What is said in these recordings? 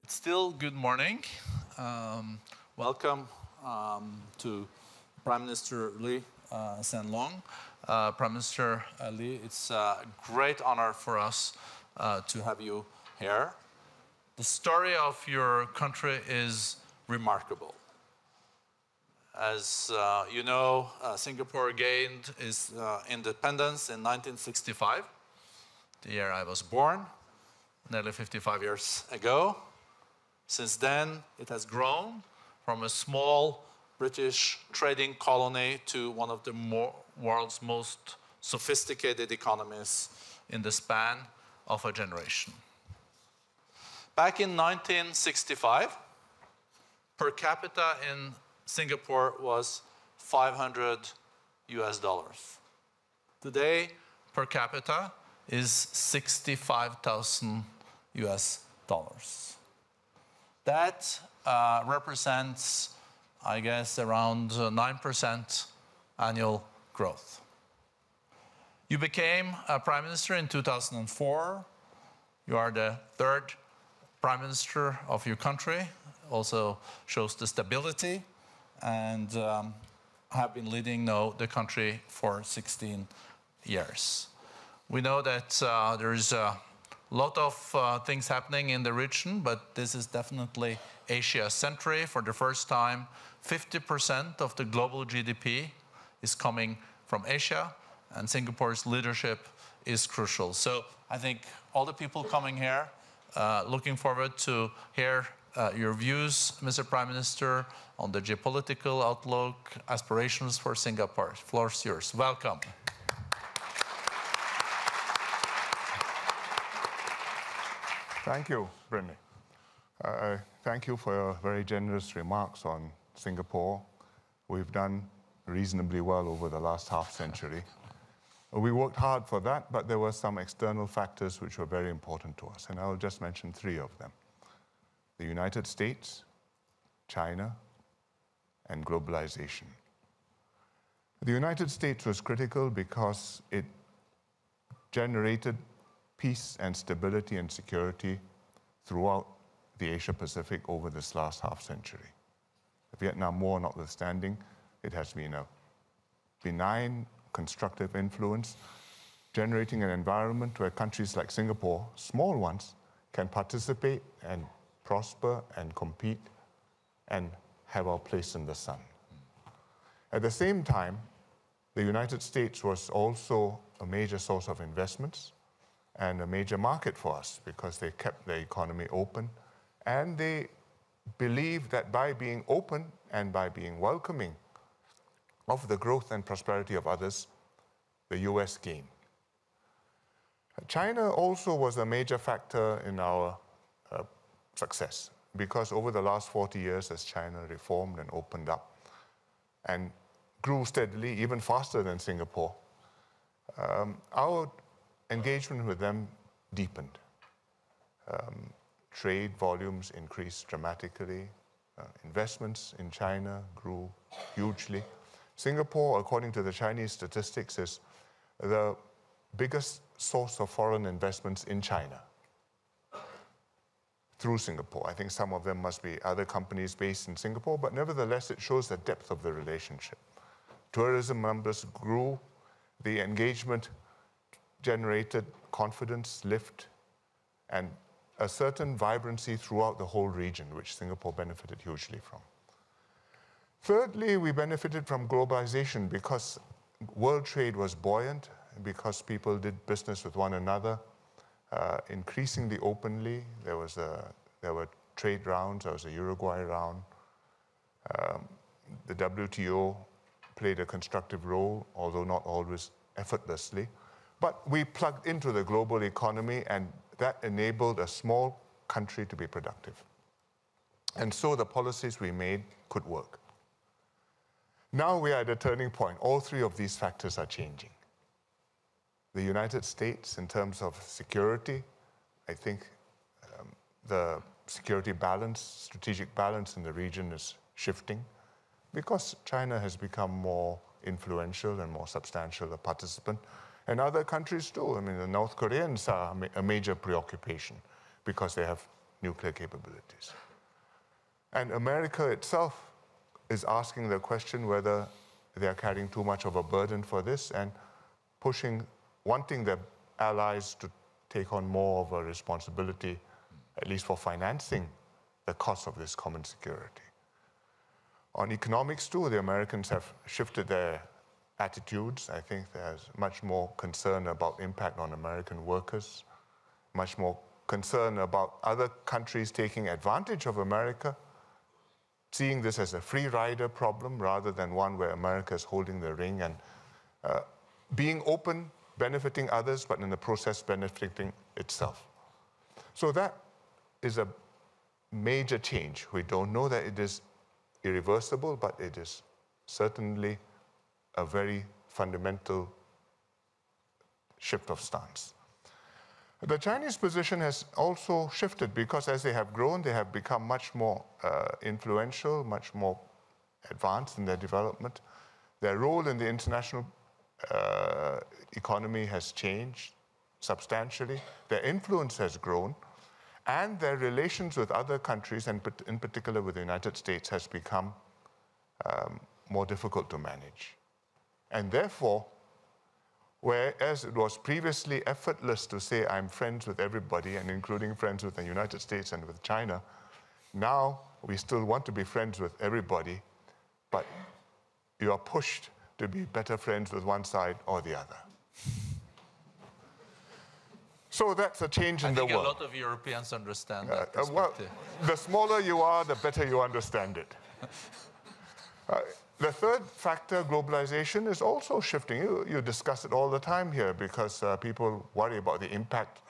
It's still good morning. Welcome to Prime Minister Lee Hsien Loong. Prime Minister Lee, it's a great honor for us to have you here. The story of your country is remarkable. As you know, Singapore gained its independence in 1965, the year I was born, nearly 55 years ago. Since then, it has grown from a small British trading colony to one of the world's most sophisticated economies in the span of a generation. Back in 1965, per capita in Singapore was $500 US. Today, per capita is $65,000 US. That represents, I guess, around 9% annual growth. You became a prime minister in 2004. You are the third prime minister of your country. Also shows the stability, and have been leading now the country for 16 years. We know that there is a lot of things happening in the region, but this is definitely Asia-centric. For the first time, 50% of the global GDP is coming from Asia, and Singapore's leadership is crucial. So I think all the people coming here, looking forward to hear your views, Mr. Prime Minister, on the geopolitical outlook, aspirations for Singapore. The floor is yours. Welcome. Thank you, Brende. Thank you for your very generous remarks on Singapore. We've done reasonably well over the last half-century. We worked hard for that, but there were some external factors which were very important to us, and I'll just mention three of them: the United States, China, and globalization. The United States was critical because it generated peace and stability and security throughout the Asia-Pacific over this last half-century. The Vietnam War notwithstanding, it has been a benign, constructive influence, generating an environment where countries like Singapore, small ones, can participate and prosper and compete and have our place in the sun. At the same time, the United States was also a major source of investments and a major market for us because they kept the economy open, and they believed that by being open and by being welcoming of the growth and prosperity of others, the US gained. China also was a major factor in our success, because over the last 40 years, as China reformed and opened up and grew steadily, even faster than Singapore, our engagement with them deepened. Trade volumes increased dramatically. Investments in China grew hugely. Singapore, according to the Chinese statistics, is the biggest source of foreign investments in China through Singapore. I think some of them must be other companies based in Singapore, but nevertheless, it shows the depth of the relationship. Tourism numbers grew. The engagement generated confidence, lift, and a certain vibrancy throughout the whole region, which Singapore benefited hugely from. Thirdly, we benefited from globalization because world trade was buoyant, because people did business with one another increasingly openly. There were trade rounds. There was a Uruguay round. The WTO played a constructive role, although not always effortlessly. But we plugged into the global economy, and that enabled a small country to be productive. And so the policies we made could work. Now we are at a turning point. All three of these factors are changing. The United States, in terms of security, I think the security balance, strategic balance in the region is shifting because China has become more influential and more substantial a participant. And other countries too. I mean, the North Koreans are a major preoccupation because they have nuclear capabilities. And America itself is asking the question whether they are carrying too much of a burden for this and wanting their allies to take on more of a responsibility, at least for financing the cost of this common security. On economics too, the Americans have shifted their attitudes. I think there's much more concern about impact on American workers, much more concern about other countries taking advantage of America, seeing this as a free rider problem rather than one where America is holding the ring and being open, benefiting others, but in the process benefiting itself. So that is a major change. We don't know that it is irreversible, but it is certainly a very fundamental shift of stance. The Chinese position has also shifted because as they have grown, they have become much more influential, much more advanced in their development. Their role in the international economy has changed substantially. Their influence has grown, and their relations with other countries, and in particular with the United States, has become more difficult to manage. And therefore, whereas it was previously effortless to say I'm friends with everybody, and including friends with the United States and with China, now we still want to be friends with everybody, but you are pushed to be better friends with one side or the other. So that's a change in the world. I think a lot of Europeans understand that perspective. Well, the smaller you are, the better you understand it. The third factor, globalization, is also shifting. You discuss it all the time here because people worry about the impact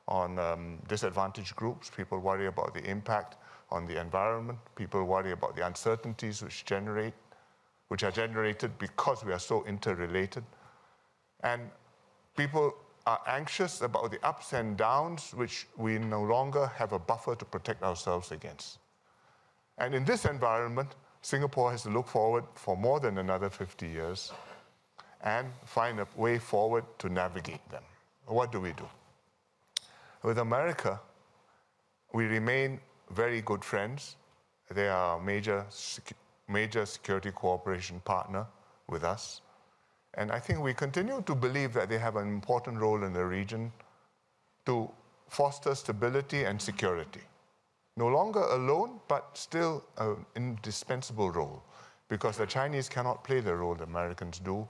on disadvantaged groups. People worry about the impact on the environment. People worry about the uncertainties which are generated because we are so interrelated. And people are anxious about the ups and downs, which we no longer have a buffer to protect ourselves against. And in this environment, Singapore has to look forward for more than another 50 years and find a way forward to navigate them. What do we do? With America, we remain very good friends. They are a major security cooperation partner with us. And I think we continue to believe that they have an important role in the region to foster stability and security. No longer alone, but still an indispensable role, because the Chinese cannot play the role the Americans do,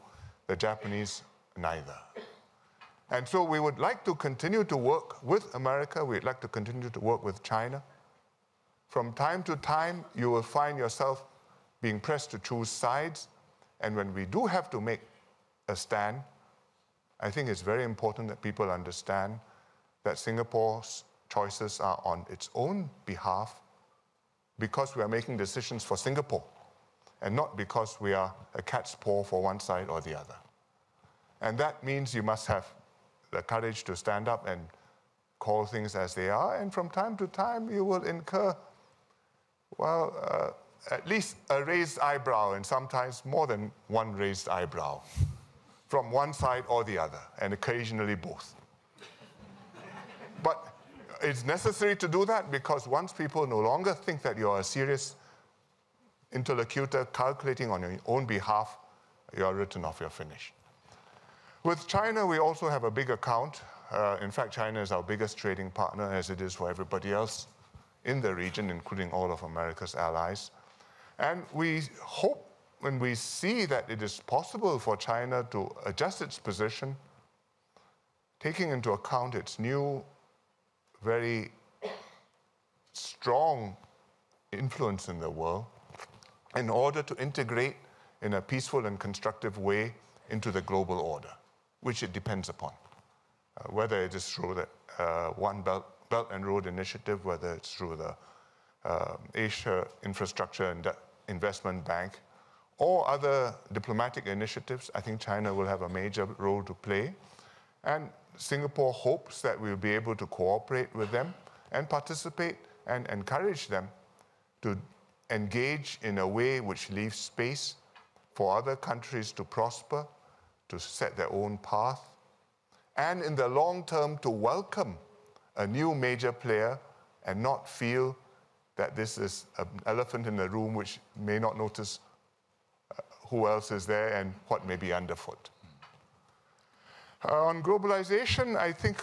the Japanese neither. And so we would like to continue to work with America, we'd like to continue to work with China. From time to time, you will find yourself being pressed to choose sides, and when we do have to make a stand, I think it's very important that people understand that Singapore's choices are on its own behalf because we are making decisions for Singapore and not because we are a cat's paw for one side or the other. And that means you must have the courage to stand up and call things as they are, and from time to time you will incur, well, at least a raised eyebrow, and sometimes more than one raised eyebrow from one side or the other, and occasionally both. But it's necessary to do that because once people no longer think that you're a serious interlocutor calculating on your own behalf, you're written off, you're finished. With China, we also have a big account. In fact, China is our biggest trading partner, as it is for everybody else in the region, including all of America's allies. And we hope, when we see that it is possible for China to adjust its position, taking into account its new, very strong influence in the world, in order to integrate in a peaceful and constructive way into the global order, which it depends upon. Whether it is through the One Belt and Road Initiative, whether it's through the Asia Infrastructure and Investment Bank, or other diplomatic initiatives, I think China will have a major role to play. And Singapore hopes that we'll be able to cooperate with them and participate and encourage them to engage in a way which leaves space for other countries to prosper, to set their own path, and in the long term to welcome a new major player and not feel that this is an elephant in the room which may not notice who else is there and what may be underfoot. On globalization, I think,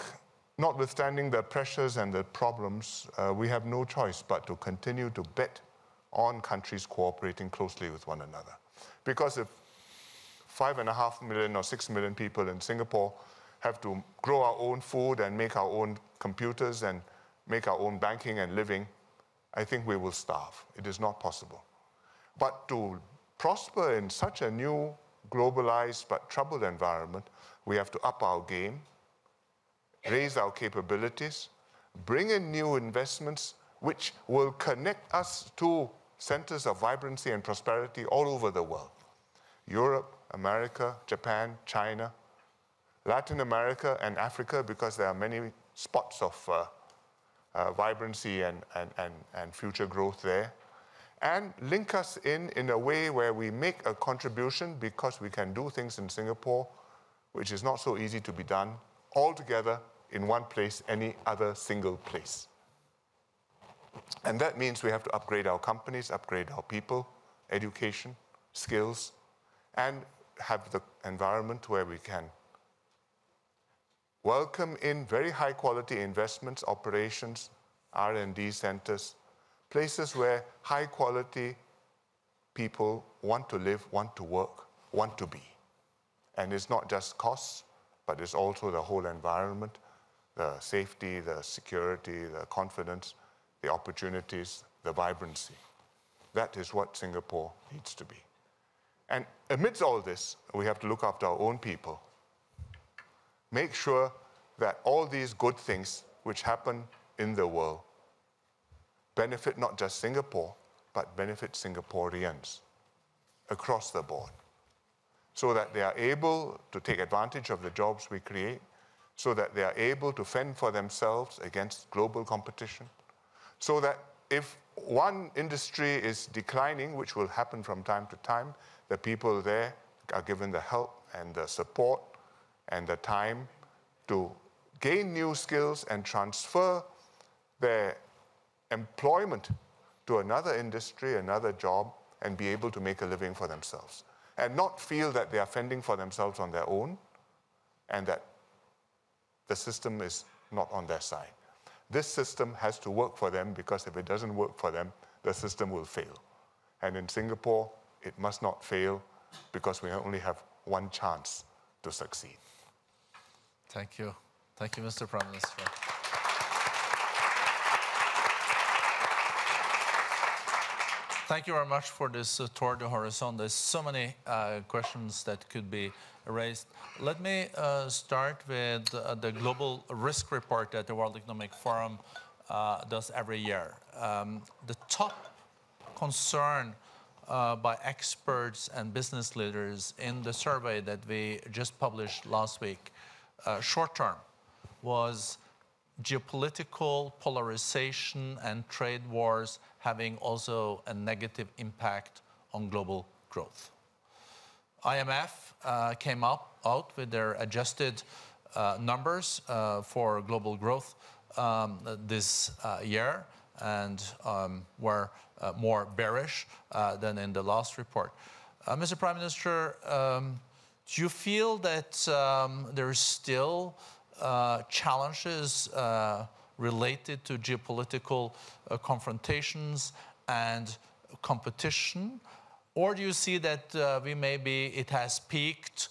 notwithstanding the pressures and the problems, we have no choice but to continue to bet on countries cooperating closely with one another. Because if 5.5 million or 6 million people in Singapore have to grow our own food and make our own computers and make our own banking and living, I think we will starve. It is not possible. But to prosper in such a new, globalized but troubled environment, we have to up our game, raise our capabilities, bring in new investments which will connect us to centers of vibrancy and prosperity all over the world. Europe, America, Japan, China, Latin America and Africa, because there are many spots of vibrancy and future growth there, and link us in a way where we make a contribution because we can do things in Singapore which is not so easy to be done all together in one place, any other single place. And that means we have to upgrade our companies, upgrade our people, education, skills, and have the environment where we can welcome in very high quality investments, operations, R&D centers, places where high quality people want to live, want to work, want to be. And it's not just costs, but it's also the whole environment, the safety, the security, the confidence, the opportunities, the vibrancy. That is what Singapore needs to be. And amidst all this, we have to look after our own people. Make sure that all these good things which happen in the world benefit not just Singapore, but benefit Singaporeans across the board, so that they are able to take advantage of the jobs we create, so that they are able to fend for themselves against global competition, so that if one industry is declining, which will happen from time to time, the people there are given the help and the support and the time to gain new skills and transfer their employment to another industry, another job, and be able to make a living for themselves. And not feel that they are fending for themselves on their own and that the system is not on their side. This system has to work for them, because if it doesn't work for them, the system will fail. And in Singapore, it must not fail, because we only have one chance to succeed. Thank you. Thank you, Mr. Prime Minister. Thank you very much for this tour de horizon. There's so many questions that could be raised. Let me start with the global risk report that the World Economic Forum does every year. The top concern by experts and business leaders in the survey that we just published last week, short term, was geopolitical polarization and trade wars having also a negative impact on global growth. IMF came out with their adjusted numbers for global growth this year, and were more bearish than in the last report. Mr. Prime Minister, do you feel that there's still challenges related to geopolitical confrontations and competition? Or do you see that it has peaked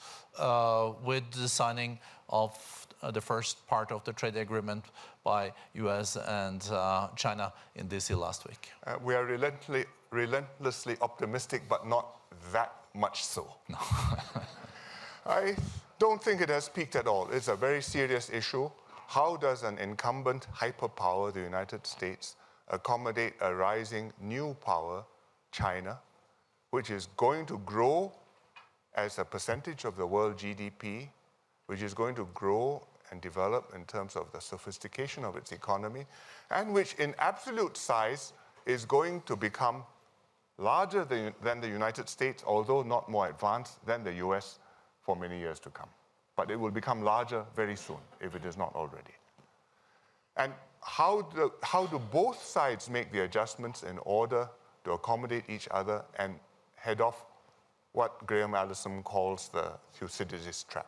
with the signing of the first part of the trade agreement by US and China in DC last week? We are relentlessly optimistic, but not that much so. No. I don't think it has peaked at all. It's a very serious issue. How does an incumbent hyperpower, the United States, accommodate a rising new power, China, which is going to grow as a percentage of the world GDP, which is going to grow and develop in terms of the sophistication of its economy, and which in absolute size is going to become larger than the United States, although not more advanced than the US for many years to come. But it will become larger very soon, if it is not already. And how do both sides make the adjustments in order to accommodate each other and head off what Graham Allison calls the Thucydides trap?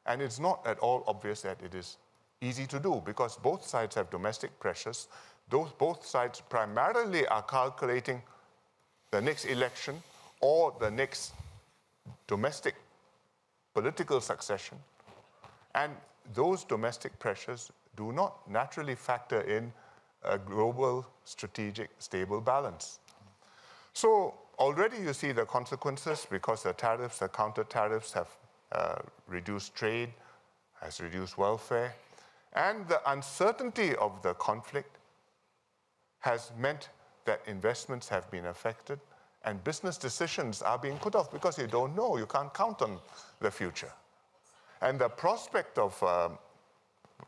And it's not at all obvious that it is easy to do, because both sides have domestic pressures. Both sides primarily are calculating the next election or the next domestic political succession. And those domestic pressures do not naturally factor in a global, strategic, stable balance. So already you see the consequences, because the tariffs, the counter tariffs have reduced trade, has reduced welfare, and the uncertainty of the conflict has meant that investments have been affected and business decisions are being put off because you don't know, you can't count on the future. And the prospect of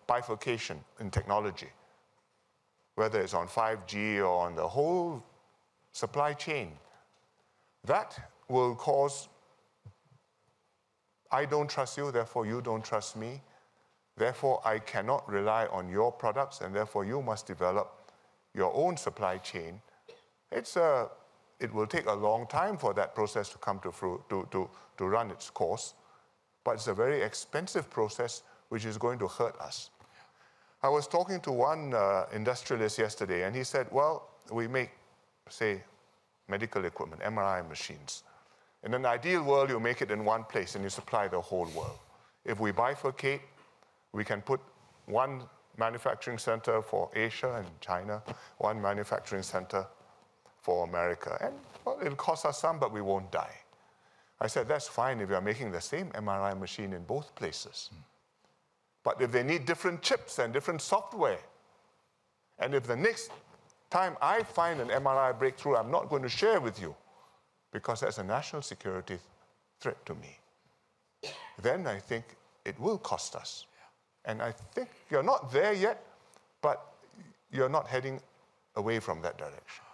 bifurcation in technology, whether it's on 5G or on the whole supply chain, that will cause, I don't trust you, therefore you don't trust me, therefore I cannot rely on your products, and therefore you must develop your own supply chain. It will take a long time for that process to come to run its course, but it's a very expensive process which is going to hurt us. I was talking to one industrialist yesterday, and he said, well, we make, say, medical equipment, MRI machines. In an ideal world, you make it in one place and you supply the whole world. If we bifurcate, we can put one manufacturing center for Asia and China, one manufacturing center for America. And well, it'll cost us some, but we won't die. I said, that's fine if you're making the same MRI machine in both places. But if they need different chips and different software, and if the next time I find an MRI breakthrough, I'm not going to share with you, because that's a national security threat to me, then I think it will cost us. And I think you're not there yet, but you're not heading away from that direction.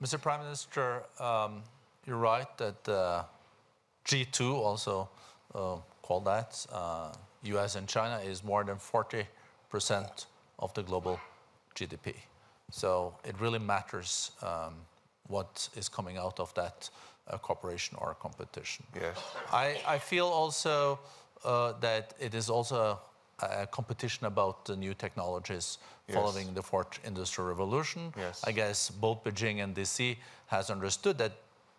Mr. Prime Minister, you're right that G2, also called that, US and China, is more than 40% of the global GDP. So it really matters what is coming out of that cooperation or competition. Yes. I feel also that it is also a competition about the new technologies following the fourth industrial revolution. Yes. I guess both Beijing and DC has understood that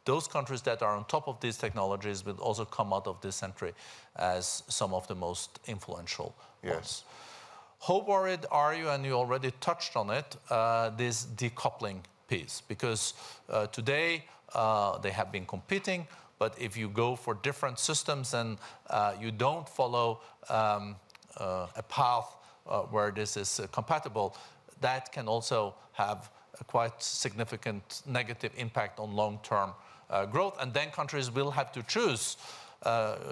those countries that are on top of these technologies will also come out of this century as some of the most influential ones. How worried are you, and you already touched on it, this decoupling piece? Because today they have been competing, but if you go for different systems and you don't follow a path where this is compatible, that can also have a quite significant negative impact on long-term growth. And then countries will have to choose.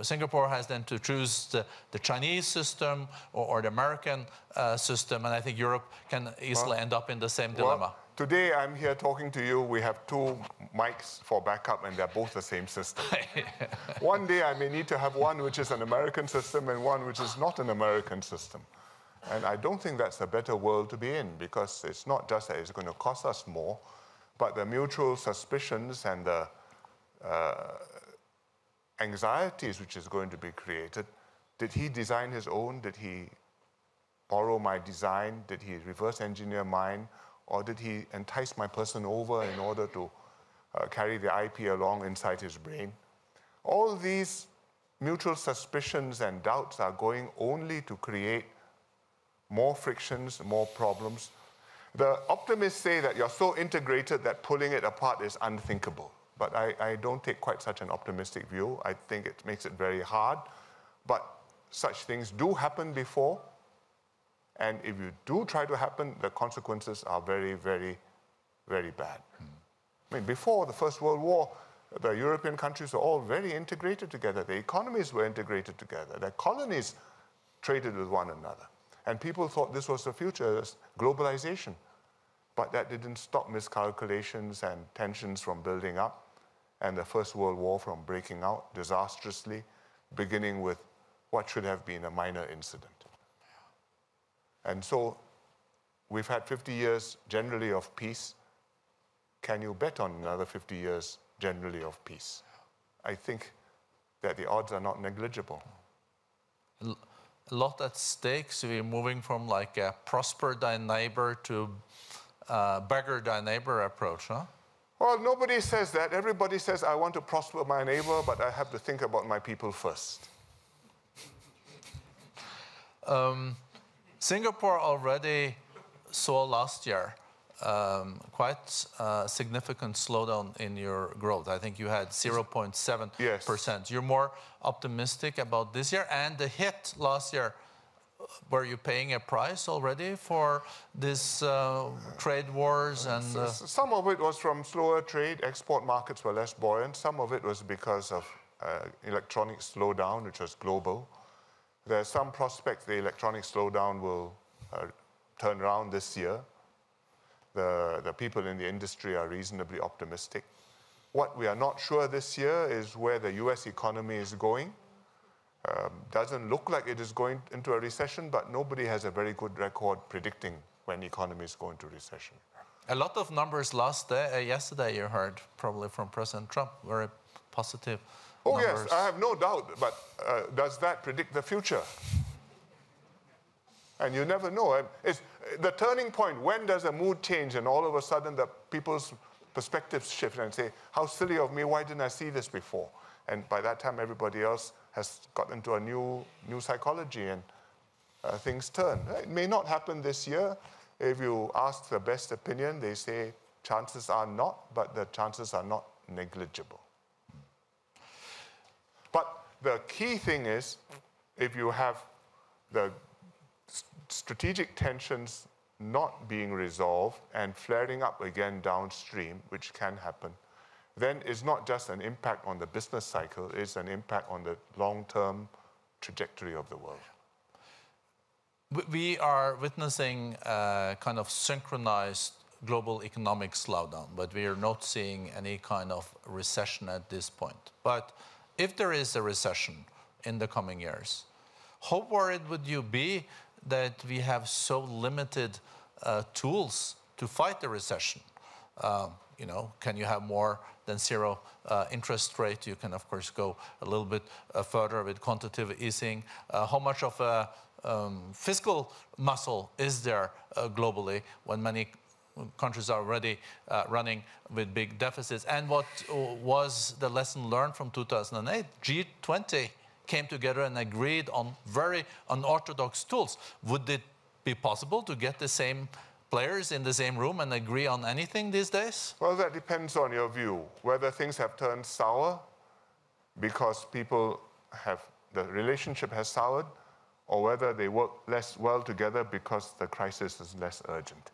Singapore has then to choose the Chinese system or the American system, and I think Europe can easily end up in the same dilemma. Well, today I'm here talking to you, we have two mics for backup, and they're both the same system. One day I may need to have one which is an American system and one which is not an American system. And I don't think that's a better world to be in, because it's not just that it's going to cost us more, but the mutual suspicions and the anxieties which is going to be created. Did he design his own? Did he borrow my design? Did he reverse engineer mine? Or did he entice my person over in order to carry the IP along inside his brain? All these mutual suspicions and doubts are going only to create more frictions, more problems. The optimists say that you're so integrated that pulling it apart is unthinkable. But I don't take quite such an optimistic view. I think it makes it very hard. But such things do happen before. And if you do try to happen, the consequences are very, very, very bad. I mean, before the First World War, the European countries were all very integrated together. The economies were integrated together. The colonies traded with one another. And people thought this was the future, globalization. But that didn't stop miscalculations and tensions from building up, and the First World War from breaking out disastrously, beginning with what should have been a minor incident. And so we've had 50 years generally of peace. Can you bet on another 50 years generally of peace? I think that the odds are not negligible. A lot at stake, so we're moving from like a prosper thy neighbor to beggar thy neighbor approach, huh? Well, nobody says that. Everybody says, I want to prosper my neighbor, but I have to think about my people first. Singapore already saw last year quite a significant slowdown in your growth. I think you had 0.7%. Yes. You're more optimistic about this year, and the hit last year, were you paying a price already for this trade wars? And some of it was from slower trade. Export markets were less buoyant. Some of it was because of electronic slowdown, which was global. There's some prospects the electronic slowdown will turn around this year. The people in the industry are reasonably optimistic. What we are not sure this year is where the US economy is going. Doesn't look like it is going into a recession, but nobody has a very good record predicting when the economy is going to recession. A lot of numbers yesterday you heard, probably from President Trump, very positive numbers. Yes, I have no doubt, but does that predict the future? And you never know. It's the turning point. When does a mood change and all of a sudden the people's perspectives shift and say, how silly of me, why didn't I see this before? And by that time, everybody else has got into a new psychology and things turn. It may not happen this year. If you ask the best opinion, they say chances are not, but the chances are not negligible. But the key thing is, if you have the strategic tensions not being resolved and flaring up again downstream, which can happen, then it's not just an impact on the business cycle, it's an impact on the long-term trajectory of the world. We are witnessing a kind of synchronized global economic slowdown, but we are not seeing any kind of recession at this point. But if there is a recession in the coming years, how worried would you be that we have so limited tools to fight the recession? You know, can you have more than zero interest rate? You can, of course, go a little bit further with quantitative easing. How much of a fiscal muscle is there globally when many countries are already running with big deficits? And what was the lesson learned from 2008? G20 came together and agreed on very unorthodox tools. Would it be possible to get the same players in the same room and agree on anything these days? Well, that depends on your view. Whether things have turned sour because the relationship has soured, or whether they work less well together because the crisis is less urgent.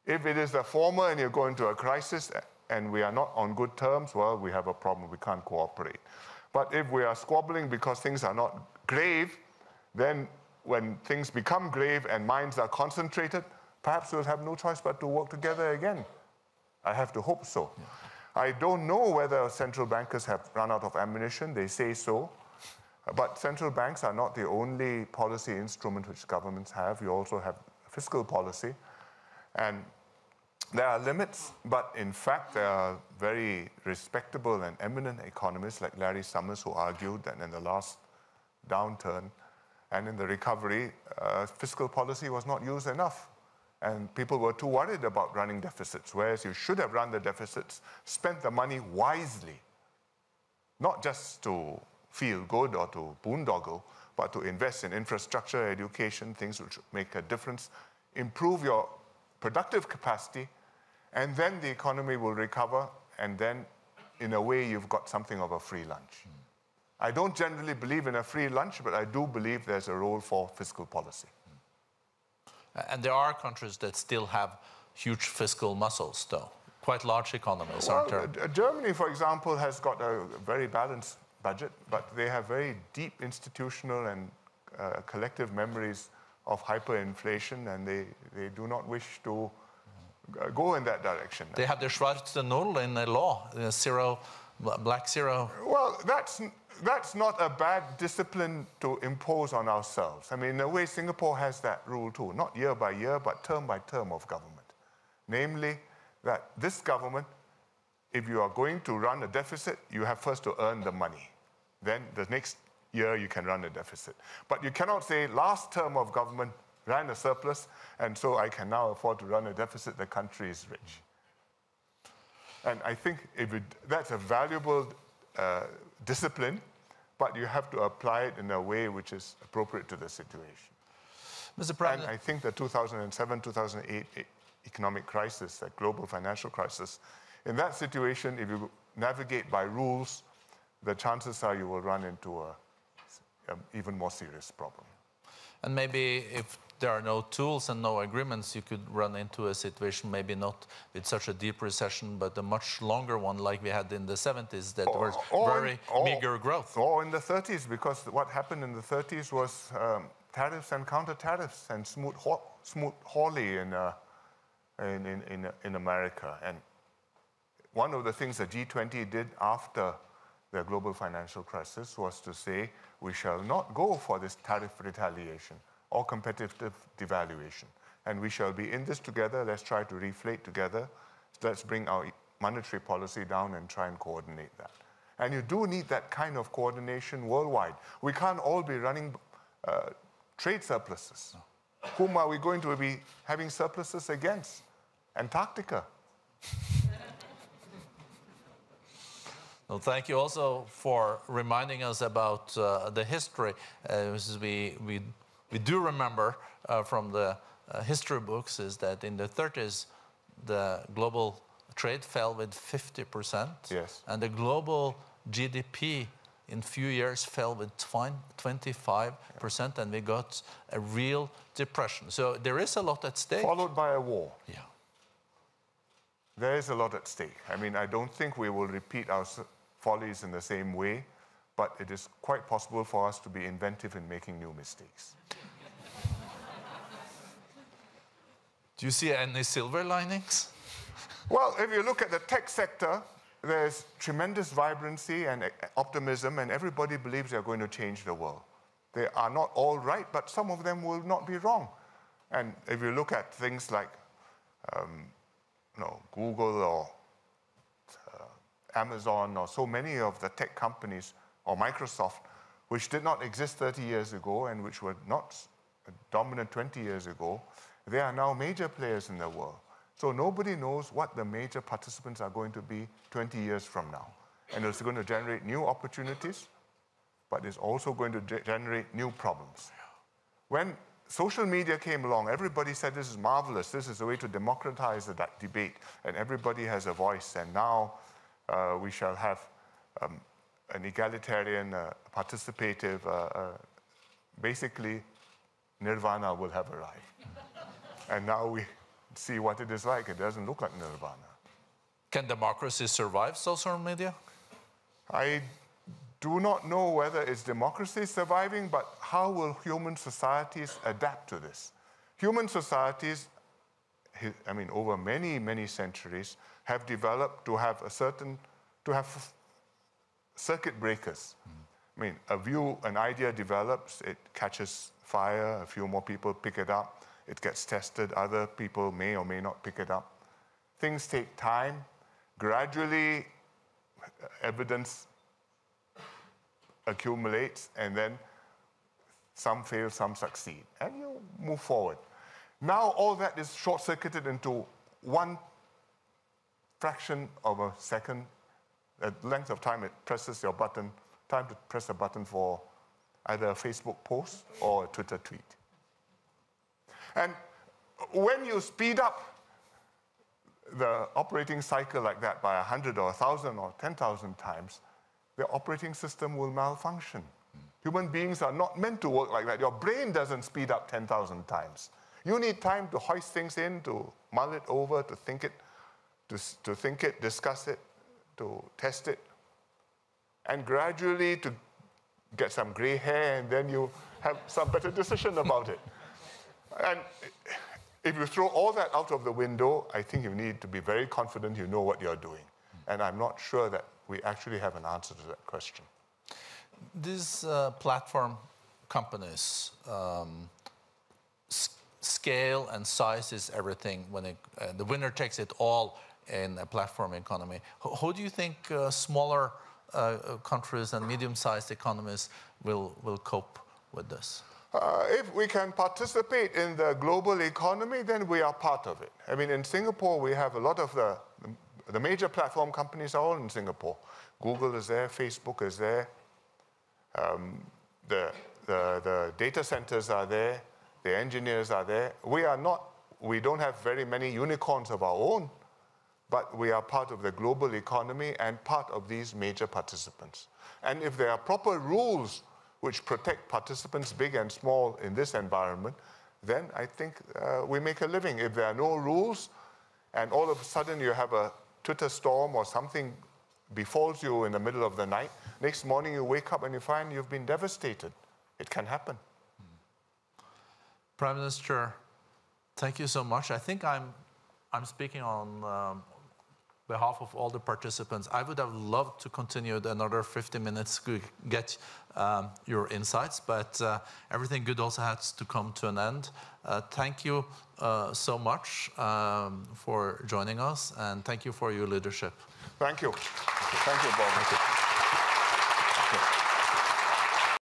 If it is the former and you're going to a crisis and we are not on good terms, well, we have a problem, we can't cooperate. But if we are squabbling because things are not grave, then when things become grave and minds are concentrated, perhaps we'll have no choice but to work together again. I have to hope so. Yeah. I don't know whether central bankers have run out of ammunition. They say so. But central banks are not the only policy instrument which governments have. You also have fiscal policy. And there are limits, but in fact, there are very respectable and eminent economists like Larry Summers who argued that in the last downturn and in the recovery, fiscal policy was not used enough. And people were too worried about running deficits, whereas you should have run the deficits, spent the money wisely, not just to feel good or to boondoggle, but to invest in infrastructure, education, things which make a difference, improve your productive capacity, and then the economy will recover, and then, in a way, you've got something of a free lunch. I don't generally believe in a free lunch, but I do believe there's a role for fiscal policy. And there are countries that still have huge fiscal muscles, though. Quite large economies, aren't there? Germany, for example, has got a very balanced budget, but they have very deep institutional and collective memories of hyperinflation, and they do not wish to go in that direction. They have the Schwarze Null in the law, the zero Black zero? Well, that's not a bad discipline to impose on ourselves. I mean, in a way, Singapore has that rule too, not year by year, but term by term of government. Namely, that this government, if you are going to run a deficit, you have first to earn the money. Then the next year you can run a deficit. But you cannot say, last term of government ran a surplus, and so I can now afford to run a deficit, the country is rich. And I think that's a valuable discipline, but you have to apply it in a way which is appropriate to the situation. Mr. President. And I think the 2007, 2008 economic crisis, that global financial crisis, in that situation, if you navigate by rules, the chances are you will run into an even more serious problem. And maybe if there are no tools and no agreements, you could run into a situation, maybe not with such a deep recession, but a much longer one like we had in the 70s that was very meager growth. Or in the 30s, because what happened in the 30s was tariffs and counter-tariffs and smooth Hawley in America. And one of the things the G20 did after the global financial crisis was to say, we shall not go for this tariff retaliation or competitive devaluation. And we shall be in this together. Let's try to reflate together. Let's bring our monetary policy down and try and coordinate that. And you do need that kind of coordination worldwide. We can't all be running trade surpluses. No. Whom are we going to be having surpluses against? Antarctica. Well, thank you also for reminding us about the history. We do remember from the history books is that in the 30s, the global trade fell with 50%. Yes. And the global GDP in few years fell with 25%, and we got a real depression. So there is a lot at stake. Followed by a war. Yeah. There is a lot at stake. I mean, I don't think we will repeat our follies in the same way, but it is quite possible for us to be inventive in making new mistakes. Do you see any silver linings? Well, if you look at the tech sector, there's tremendous vibrancy and optimism, and everybody believes they're going to change the world. They are not all right, but some of them will not be wrong. And if you look at things like Google or Amazon or so many of the tech companies, or Microsoft, which did not exist 30 years ago and which were not dominant 20 years ago, they are now major players in the world. So nobody knows what the major participants are going to be 20 years from now. And it's going to generate new opportunities, but it's also going to generate new problems. When social media came along, everybody said this is marvelous, this is a way to democratize that debate, and everybody has a voice, and now we shall have an egalitarian, participative, basically nirvana will have arrived. And now we see what it is like. It doesn't look like nirvana. Can democracy survive social media? I do not know whether it's democracy surviving, but how will human societies adapt to this? Human societies, I mean, over many, many centuries, have developed to have circuit breakers. I mean, an idea develops, it catches fire, a few more people pick it up, it gets tested, other people may or may not pick it up. Things take time. Gradually, evidence accumulates, and then some fail, some succeed, and you move forward. Now all that is short-circuited into one fraction of a second, the length of time it presses your button, time to press a button for either a Facebook post or a Twitter tweet. And when you speed up the operating cycle like that by 100 or 1,000 or 10,000 times, the operating system will malfunction. Human beings are not meant to work like that. Your brain doesn't speed up 10,000 times. You need time to hoist things in, to mull it over, to think it, discuss it, to test it, and gradually to get some gray hair, and then you have some better decision about it. And if you throw all that out of the window, I think you need to be very confident you know what you're doing. And I'm not sure that we actually have an answer to that question. These platform companies, scale and size is everything. When the winner takes it all in a platform economy. How do you think smaller countries and medium-sized economies will cope with this? If we can participate in the global economy, then we are part of it. I mean, in Singapore, we have a lot of the major platform companies are all in Singapore. Google is there, Facebook is there, the data centers are there, the engineers are there. We don't have very many unicorns of our own, but we are part of the global economy and part of these major participants. And if there are proper rules which protect participants, big and small, in this environment, then I think we make a living. If there are no rules, and all of a sudden you have a Twitter storm or something befalls you in the middle of the night, next morning you wake up and you find you've been devastated. It can happen. Prime Minister, thank you so much. I think I'm speaking on behalf of all the participants. I would have loved to continue another 50 minutes to get your insights, but everything good also has to come to an end. Thank you so much for joining us, and thank you for your leadership. Thank you. Thank you, Bob. Thank you.